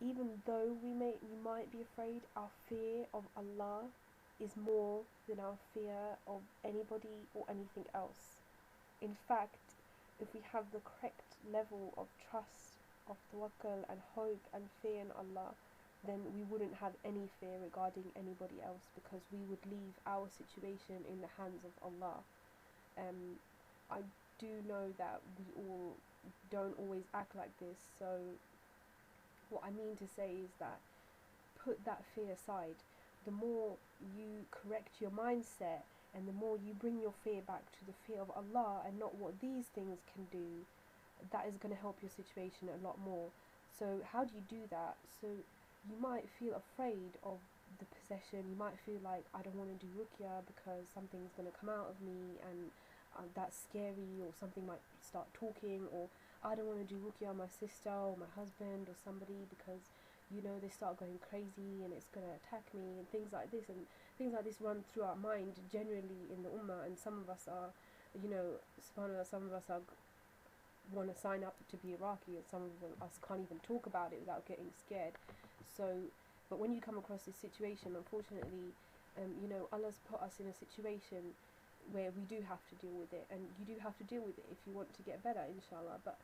even though we might be afraid, our fear of Allah is more than our fear of anybody or anything else. In fact, if we have the correct level of trust, of tawakkul and hope and fear in Allah, then we wouldn't have any fear regarding anybody else, because we would leave our situation in the hands of Allah. I do know that we all don't always act like this, so what I mean to say is that put that fear aside. The more you correct your mindset and the more you bring your fear back to the fear of Allah and not what these things can do, that is going to help your situation a lot more. So how do you do that? So you might feel afraid of the possession. You might feel like, I don't want to do ruqya because something's going to come out of me, and that's scary, or something might start talking, or I don't want to do ruqya on my sister or my husband or somebody because they start going crazy and it's going to attack me, and things like this. And things like this run through our mind generally in the ummah, and some of us are, subhanAllah, some of us are want to sign up to be Iraqi, and some of us can't even talk about it without getting scared. So, but when you come across this situation, unfortunately, Allah's put us in a situation where we do have to deal with it, and you do have to deal with it if you want to get better, inshallah. But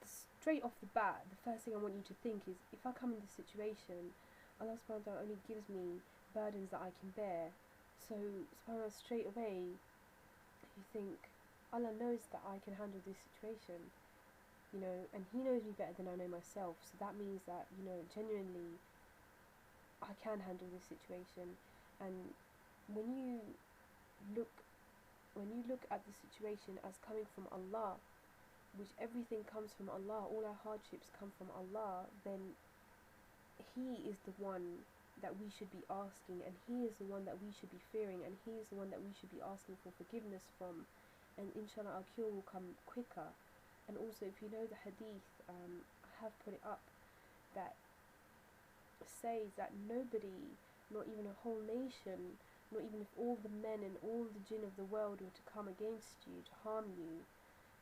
straight off the bat, the first thing I want you to think is, if I come in this situation, Allah subhanahu wa ta'ala only gives me burdens that I can bear. So subhanAllah, straight away you think, Allah knows that I can handle this situation, and He knows me better than I know myself. So that means that, genuinely, I can handle this situation. And when you look at the situation as coming from Allah, which everything comes from Allah, all our hardships come from Allah, then He is the one that we should be asking, and He is the one that we should be fearing, and He is the one that we should be asking for forgiveness from, and inshallah our cure will come quicker. And also, if you know the hadith, I have put it up, that says that nobody, not even a whole nation, not even if all the men and all the jinn of the world were to come against you, to harm you,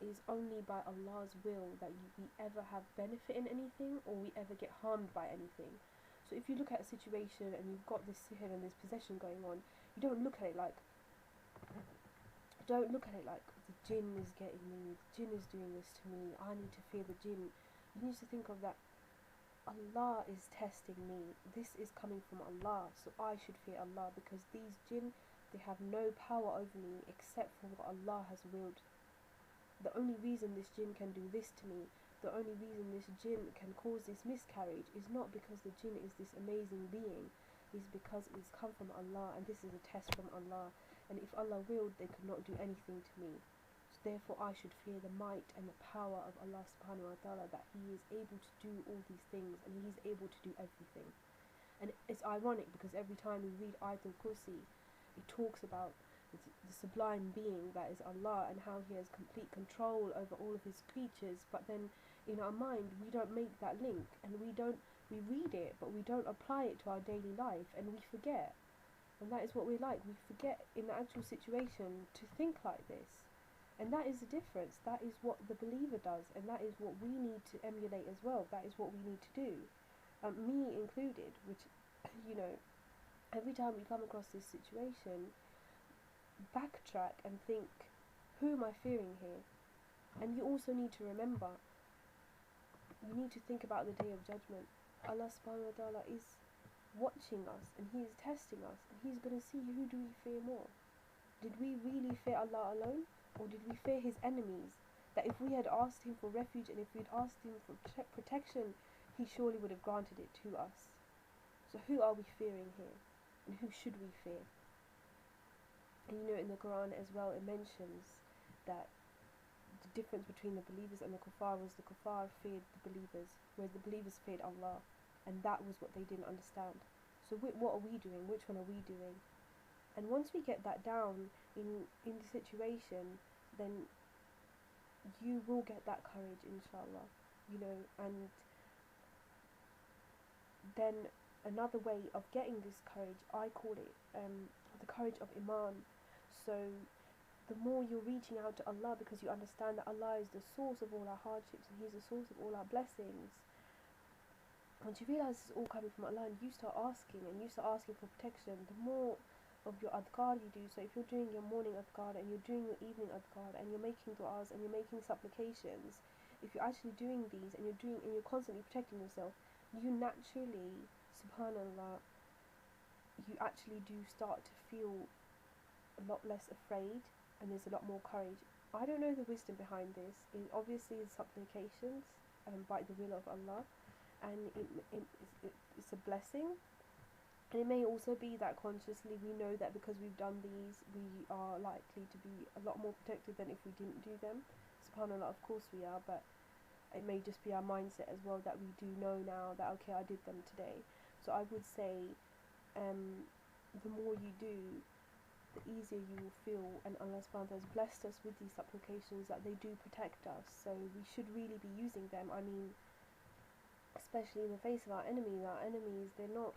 it is only by Allah's will that we ever have benefit in anything, or we ever get harmed by anything. So if you look at a situation and you've got this sihr and this possession going on, you don't look at it like the jinn is getting me, the jinn is doing this to me, I need to fear the jinn. You need to think of that Allah is testing me. This is coming from Allah, so I should fear Allah, because these jinn, they have no power over me except for what Allah has willed. The only reason this jinn can do this to me, the only reason this jinn can cause this miscarriage, is not because the jinn is this amazing being, is because it's come from Allah, and this is a test from Allah. And if Allah willed, they could not do anything to me. So therefore I should fear the might and the power of Allah subhanahu wa ta'ala, that He is able to do all these things, and He is able to do everything. And it's ironic, because every time we read Ayatul Kursi, it talks about the sublime being that is Allah, and how He has complete control over all of His creatures. But then in our mind we don't make that link, and we read it but we don't apply it to our daily life, and we forget. And that is what we're like, we forget in the actual situation to think like this. And that is the difference. That is what the believer does, and that is what we need to emulate as well. That is what we need to do, me included, which every time we come across this situation, backtrack and think, who am I fearing here? And you also need to remember, you need to think about the Day of Judgment. Allah subhanahu wa ta'ala is watching us, and He is testing us, and He's going to see, who do we fear more? Did we really fear Allah alone, or did we fear His enemies? That if we had asked Him for refuge, and if we'd asked Him for protection, He surely would have granted it to us. So who are we fearing here? And who should we fear? And in the Quran as well, it mentions that the difference between the believers and the kuffar was, the kuffar feared the believers, whereas the believers feared Allah. And that was what they didn't understand. So what are we doing? Which one are we doing? And once we get that down in the situation, then you will get that courage, inshallah. And then another way of getting this courage, I call it the courage of Iman. So the more you're reaching out to Allah, because you understand that Allah is the source of all our hardships, and He's the source of all our blessings, once you realise it's all coming from Allah and you start asking and you start asking for protection, the more of your adhkar you do. So if you're doing your morning adhkar and you're doing your evening adhkar and you're making du'as and you're making supplications, if you're actually doing these and you're constantly protecting yourself, you naturally, subhanallah, you actually do start to feel a lot less afraid and there's a lot more courage. I don't know the wisdom behind this. It obviously is supplications by the will of Allah, and it's a blessing. And it may also be that consciously we know that because we've done these, we are likely to be a lot more protected than if we didn't do them. SubhanAllah, of course we are, but it may just be our mindset as well that we do know now that, okay, I did them today. So I would say the more you do, the easier you will feel, and Allah subhanahu wa ta'ala has blessed us with these supplications that they do protect us, so we should really be using them. I mean, especially in the face of our enemies, they're not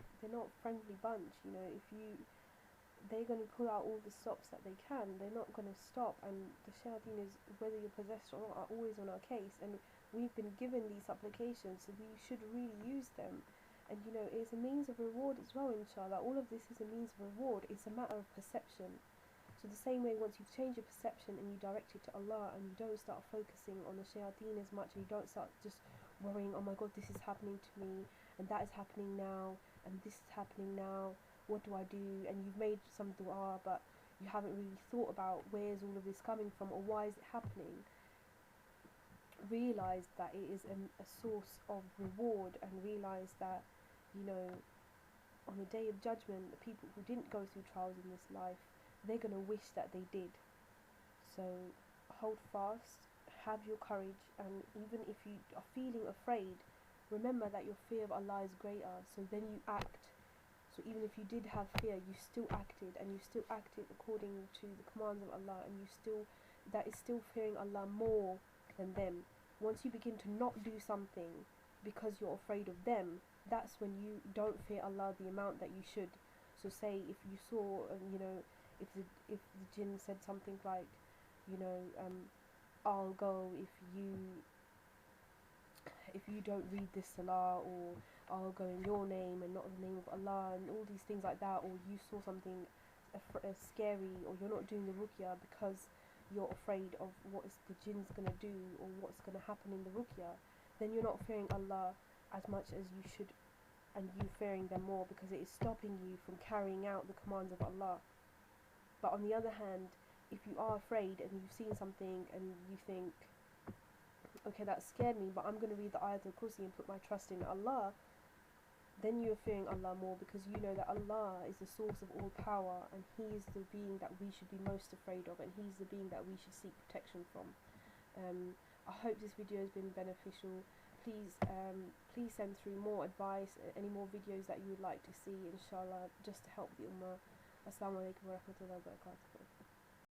friendly bunch, you know. They're going to pull out all the stops that they can, they're not going to stop, and the shaytaan is, whether you're possessed or not, are always on our case, and we've been given these supplications, so we should really use them. And you know, it's a means of reward as well, inshallah. All of this is a means of reward. It's a matter of perception. So the same way, once you've changed your perception and you direct it to Allah, and you don't start focusing on the shaytaan as much, and you don't start just worrying, oh my god, this is happening to me, and that is happening now, and this is happening now, what do I do? And you've made some dua, but you haven't really thought about where's all of this coming from, or why is it happening. Realize that it is a source of reward, and realize that, you know, on the day of judgment, the people who didn't go through trials in this life, they're going to wish that they did. So hold fast, have your courage, and even if you are feeling afraid, remember that your fear of Allah is greater, so then you act. So even if you did have fear, you still acted, and you still acted according to the commands of Allah, and that is still fearing Allah more than them. Once you begin to not do something because you're afraid of them, that's when you don't fear Allah the amount that you should. So say if you saw, you know, if the jinn said something like, you know, I'll go if you don't read this salah, or I'll go in your name and not in the name of Allah, and all these things like that, or you saw something scary, or you're not doing the ruqyah because you're afraid of what is the jinn's going to do, or what's going to happen in the ruqyah, then you're not fearing Allah as much as you should, and you fearing them more, because it is stopping you from carrying out the commands of Allah. But on the other hand, if you are afraid and you've seen something and you think, okay, that scared me, but I'm going to read the Ayatul Kursi and put my trust in Allah, then you're fearing Allah more, because you know that Allah is the source of all power, and He is the being that we should be most afraid of, and He's the being that we should seek protection from. I hope this video has been beneficial. Please send through more advice, any more videos that you would like to see, inshallah, just to help the ummah. Assalamu alaikum wa rahmatullahi wa barakatuh.